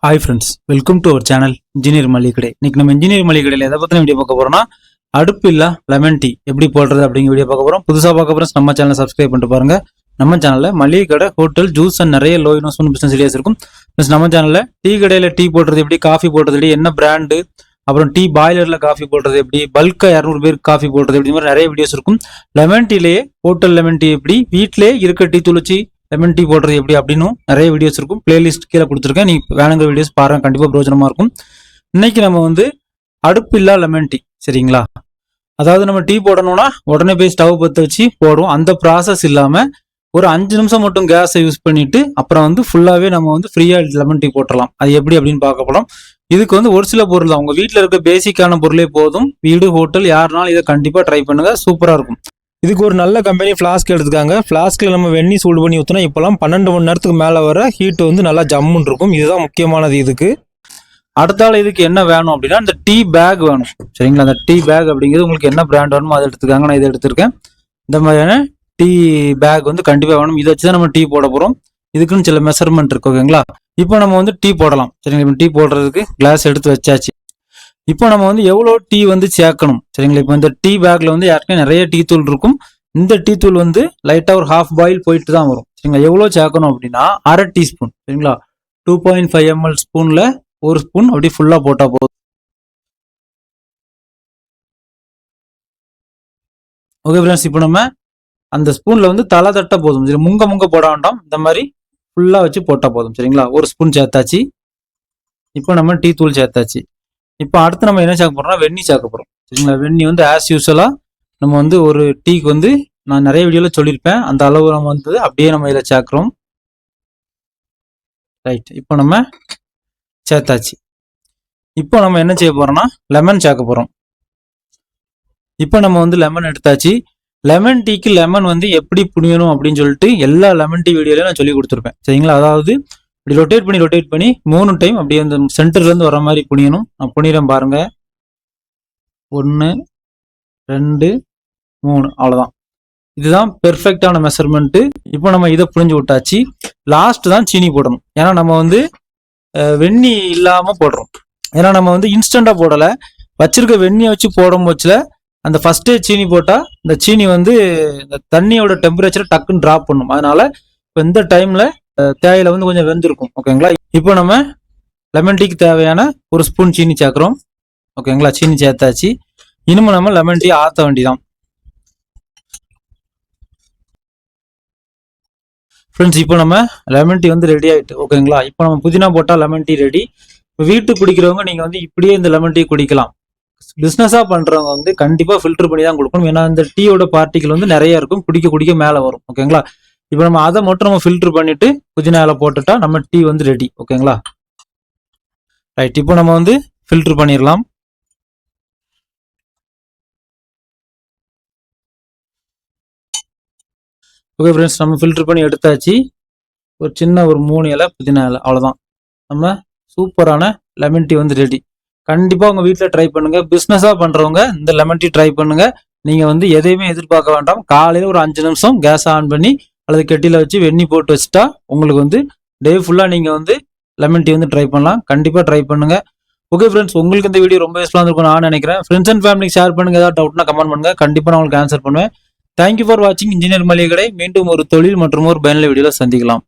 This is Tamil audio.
Hi friends, welcome to our channel engineer மளிகை கடை. இன்னைக்கு நம்ம இன்ஜினியர் மளிகை கடையில் எதை பற்றின வீடியோ பார்க்க போறோம்னா, அடுப்பு இல்ல லெமன் டீ எப்படி போடுறது அப்படிங்கிற வீடியோ பார்க்க போறோம். புதுசாக பார்க்க போறோம், நம்ம சேனலை சப்ஸ்கிரைப் பண்ணிட்டு பாருங்க. நம்ம சேனலில் மளிகை கடை, ஹோட்டல், ஜூஸ் அண்ட் நிறைய லோ இன்வெஸ்ட்மெண்ட் பிசினஸ் ஐடியாஸ் இருக்கும். ப்ளஸ் நம்ம சேனலில் டீ கடையில் டீ போடுறது எப்படி, காஃபி போடுறது எப்படி, என்ன பிராண்டு, அப்புறம் டீ பாய்லரில் காஃபி போடுறது எப்படி, பல்காக 200 பேருக்கு காஃபி போடுறது எப்படி, மாதிரி நிறைய வீடியோஸ் இருக்கும். லெமன் டீலேயே ஹோட்டல் லெமன் டீ எப்படி, வீட்டிலே இருக்க டீ தூள் வச்சு லெமன் டீ போடுறது எப்படி அப்படின்னு நிறைய வீடியோஸ் இருக்கும். பிளேலிஸ்ட் கீழே கொடுத்துருக்கேன், நீ வேணுங்கிற வீடியோஸ் பாருங்க, கண்டிப்பாக பிரோஜனமா இருக்கும். இன்னைக்கு நம்ம வந்து அடுப்பு இல்லா லெமன் டீ, சரிங்களா? அதாவது நம்ம டீ போடணும்னா உடனே போய் ஸ்டவ் பற்ற வச்சு போடுவோம். அந்த ப்ராசஸ் இல்லாம ஒரு 5 நிமிஷம் மட்டும் கேஸை யூஸ் பண்ணிட்டு அப்புறம் வந்து ஃபுல்லாவே நம்ம வந்து ஃப்ரீயா லெமன் டீ போட்டுடலாம். அது எப்படி அப்படின்னு பார்க்க போறோம். இதுக்கு வந்து ஒரு சில பொருள் தான், உங்க வீட்டில் இருக்க பேசிக்கான பொருளே போதும். வீடு, ஹோட்டல் யாருனாலும் இதை கண்டிப்பா ட்ரை பண்ணுங்க, சூப்பரா இருக்கும். இதுக்கு ஒரு நல்ல கம்பெனி ஃப்ளாஸ்க் எடுத்துக்காங்க. ஃப்ளாஸ்கில் நம்ம வெண்ணி சூடு பண்ணி ஊற்றினா இப்போலாம் 12 மணி நேரத்துக்கு மேலே வர ஹீட் வந்து நல்லா ஜம்முன்னு இருக்கும். இதுதான் முக்கியமானது இதுக்கு. அடுத்தால இதுக்கு என்ன வேணும் அப்படின்னா, இந்த டீ பேக் வேணும், சரிங்களா? அந்த டீ பேக் அப்படிங்கிறது உங்களுக்கு என்ன பிராண்ட் வேணுமோ அதை எடுத்துக்காங்க. நான் இதை எடுத்திருக்கேன். இந்த மாதிரியான டீ பேக் வந்து கண்டிப்பாக வேணும். இதை வச்சு தான் நம்ம டீ போட போகிறோம். இதுக்குன்னு சில மெஷர்மெண்ட் இருக்கு, ஓகேங்களா? இப்போ நம்ம வந்து டீ போடலாம், சரிங்களா? இப்போ டீ போடுறதுக்கு கிளாஸ் எடுத்து வச்சாச்சு. இப்போ நம்ம வந்து எவ்வளோ டீ வந்து சேர்க்கணும், சரிங்களா? இப்போ இந்த டீ பேக்ல வந்து ஏற்கனவே நிறைய டீ தூள் இருக்கும். இந்த டீ தூள் வந்து லைட்டா ஒரு ஹாஃப் பாயில் போயிட்டு தான் வரும், சரிங்களா? எவ்வளோ சேர்க்கணும் அப்படின்னா 1/2 டீஸ்பூன், சரிங்களா? 2.5 ml ஸ்பூன்ல 1 ஸ்பூன் அப்படி ஃபுல்லா போட்டா போதும். ஓகே ஃப்ரெண்ட்ஸ், இப்போ நம்ம அந்த ஸ்பூன்ல வந்து தலை தட்ட போதும், சரி? முங்க போட வேண்டாம், இந்த மாதிரி ஃபுல்லா வச்சு போட்டா போதும், சரிங்களா? 1 ஸ்பூன் சேர்த்தாச்சு. இப்போ நம்ம டீ தூள் சேர்த்தாச்சு. இப்போ அடுத்து நம்ம என்ன சேர்க்க போறோம்னா வெந்நி சேர்க்க போறோம், சரிங்களா? வெந்நி வந்து ஆஸ் யூஸ்வலா நம்ம வந்து ஒரு டீக்கு வந்து நான் நிறைய வீடியோல சொல்லியிருப்பேன், அந்த அளவு நம்ம வந்து அப்படியே நம்ம இதில் சேர்க்கிறோம். ரைட், இப்போ நம்ம சேர்த்தாச்சு. இப்போ நம்ம என்ன செய்ய போறோம்னா லெமன் சேர்க்க போறோம். இப்போ நம்ம வந்து லெமன் எடுத்தாச்சு. லெமன் டீக்கு லெமன் வந்து எப்படி புனியணும் அப்படின்னு சொல்லிட்டு எல்லா லெமன் டீ வீடியோலையும் நான் சொல்லி கொடுத்துருப்பேன், சரிங்களா? அதாவது இப்படி ரொட்டேட் பண்ணி 3 டைம் அப்படியே அந்த சென்டர்ல இருந்து வர மாதிரி புனியணும். நான் புனிறேன் பாருங்க. 1 2 3, அவ்வளவுதான். இதுதான் பெர்ஃபெக்டான மெஷர்மெண்ட். இப்போ நம்ம இதை புரிஞ்சு விட்டாச்சு. லாஸ்ட் தான் சீனி போடணும். ஏன்னா நம்ம வந்து வெந்நி இல்லாம போடுறோம். ஏன்னா நம்ம வந்து இன்ஸ்டண்டா போடல, வச்சிருக்க வெந்நியை வச்சு போடும் போச்சுல அந்த ஃபர்ஸ்டே சீனி போட்டா இந்த சீனி வந்து இந்த தண்ணியோட டெம்பரேச்சர் டக்குன்னு டிராப் பண்ணும். அதனால இப்போ இந்த டைம்ல தேயில வந்து கொஞ்சம் வெந்திருக்கும், ஓகேங்களா? இப்போ நம்ம லெமன் டீக்கு தேவையான 1 ஸ்பூன் சீனி சேர்க்கிறோம், ஓகேங்களா? சீனி சேர்த்தாச்சு. இனிமே நம்ம லெமன் டீ ஆற்ற வேண்டிதான். ஃப்ரெண்ட்ஸ், இப்போ நம்ம லெமன் டீ வந்து ரெடி ஆயிட்டு, ஓகேங்களா? இப்போ நம்ம புதினா போட்டா லெமன் டீ ரெடி. இப்போ வீட்டுக்கு குடிக்கிறவங்க நீங்க வந்து இப்படியே இந்த லெமன் டீ குடிக்கலாம். பிசினஸா பண்றவங்க வந்து கண்டிப்பா ஃபில்டர் பண்ணி தான் கொடுக்கணும். ஏன்னா இந்த டீயோட பார்ட்டிகள் வந்து நிறைய இருக்கும், குடிக்க மேல வரும், ஓகேங்களா? இப்போ நம்ம அதை மட்டும் நம்ம ஃபில்டர் பண்ணிட்டு புதினா இலை போட்டுட்டா நம்ம டீ வந்து ரெடி, ஓகேங்களா? ரைட், இப்போ நம்ம வந்து ஃபில்டர் பண்ணிடலாம். ஓகே ஃப்ரெண்ட்ஸ், நம்ம ஃபில்டர் பண்ணி எடுத்தாச்சு. ஒரு சின்ன ஒரு 3 இலை புதினா இலை, அவ்வளோதான். நம்ம சூப்பரான லெமன் டீ வந்து ரெடி. கண்டிப்பாக உங்கள் வீட்டில் ட்ரை பண்ணுங்க. பிஸ்னஸாக பண்ணுறவங்க இந்த லெமன் டீ ட்ரை பண்ணுங்க. நீங்கள் வந்து எதையுமே எதிர்பார்க்க வேண்டாம். காலையில் ஒரு 5 நிமிஷம் கேஸ் ஆன் பண்ணி அல்லது கெட்டியில் வச்சு வெந்நி போட்டு வச்சுட்டா உங்களுக்கு வந்து டே ஃபுல்லாக நீங்கள் வந்து லெமன் டீ வந்து ட்ரை பண்ணலாம். கண்டிப்பாக ட்ரை பண்ணுங்க. ஓகே ஃப்ரெண்ட்ஸ், உங்களுக்கு இந்த வீடியோ ரொம்ப யூஸ்ஃபுல்லாக இருக்கும் நான் நினைக்கிறேன். ஃப்ரெண்ட்ஸ் அண்ட் ஃபேமிலிக்கு ஷேர் பண்ணுங்க. ஏதாவது டவுட்னா கமெண்ட் பண்ணுங்க, கண்டிப்பாக நான் உங்களுக்கு ஆன்சர் பண்ணுவேன். தேங்க்யூ ஃபார் வாட்சிங் இன்ஜினியர் மளிகை கடை. மீண்டும் ஒரு தொழில் மற்றும் ஒரு பயனுள்ள வீடியோவில் சந்திக்கலாம்.